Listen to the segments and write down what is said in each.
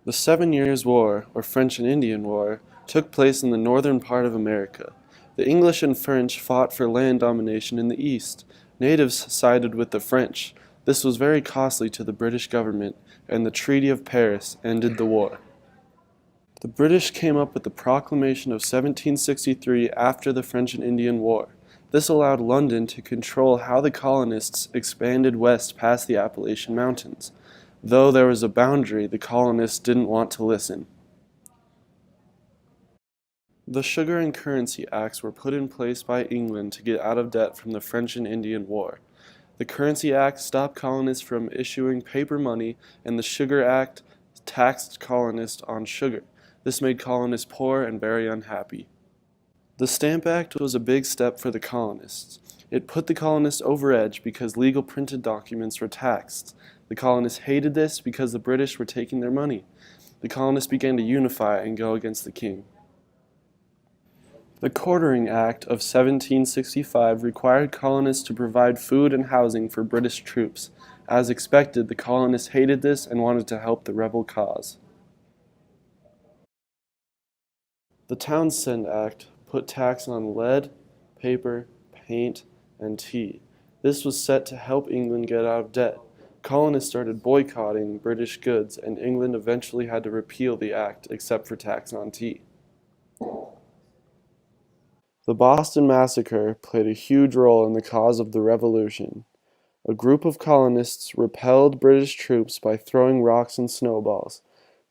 The 7 Years' War, or French and Indian War, took place in the northern part of America. The English and French fought for land domination in the east. Natives sided with the French. This was very costly to the British government, and the Treaty of Paris ended the war. The British came up with the Proclamation of 1763 after the French and Indian War. This allowed London to control how the colonists expanded west past the Appalachian Mountains. Though there was a boundary, the colonists didn't want to listen. The Sugar and Currency Acts were put in place by England to get out of debt from the French and Indian War. The Currency Act stopped colonists from issuing paper money, and the Sugar Act taxed colonists on sugar. This made colonists poor and very unhappy. The Stamp Act was a big step for the colonists. It put the colonists over edge because legal printed documents were taxed. The colonists hated this because the British were taking their money. The colonists began to unify and go against the king. The Quartering Act of 1765 required colonists to provide food and housing for British troops. As expected, the colonists hated this and wanted to help the rebel cause. The Townshend Act put tax on lead, paper, paint, and tea. This was set to help England get out of debt. Colonists started boycotting British goods, and England eventually had to repeal the act except for tax on tea. The Boston Massacre played a huge role in the cause of the Revolution. A group of colonists repelled British troops by throwing rocks and snowballs.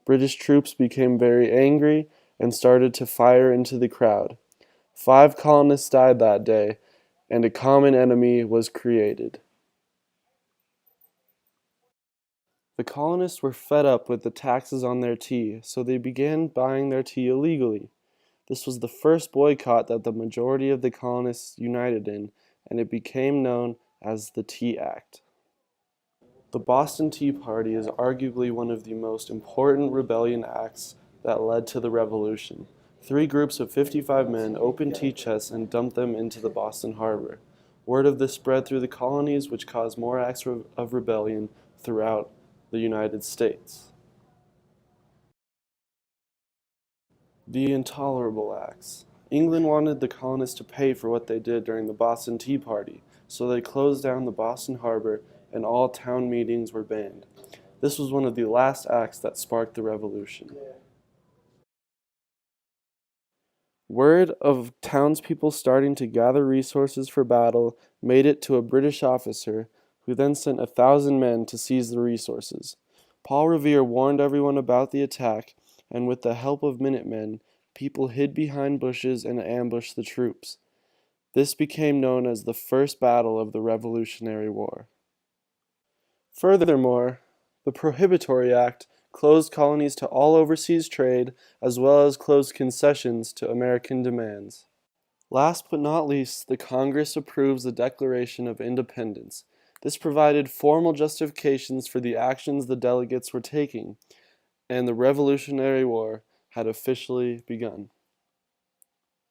British troops became very angry and started to fire into the crowd. 5 colonists died that day, and a common enemy was created. The colonists were fed up with the taxes on their tea, so they began buying their tea illegally. This was the first boycott that the majority of the colonists united in, and it became known as the Tea Act. The Boston Tea Party is arguably one of the most important rebellion acts that led to the Revolution. 3 groups of 55 men opened tea chests and dumped them into the Boston Harbor. Word of this spread through the colonies, which caused more acts of rebellion throughout the United States. The Intolerable Acts. England wanted the colonists to pay for what they did during the Boston Tea Party, so they closed down the Boston Harbor and all town meetings were banned. This was one of the last acts that sparked the Revolution. Word of townspeople starting to gather resources for battle made it to a British officer, who then sent 1,000 men to seize the resources. Paul Revere warned everyone about the attack, and with the help of Minutemen, people hid behind bushes and ambushed the troops. This became known as the First Battle of the Revolutionary War. Furthermore, the Prohibitory Act closed colonies to all overseas trade, as well as closed concessions to American demands. Last but not least, the Congress approves the Declaration of Independence. This provided formal justifications for the actions the delegates were taking, and the Revolutionary War had officially begun.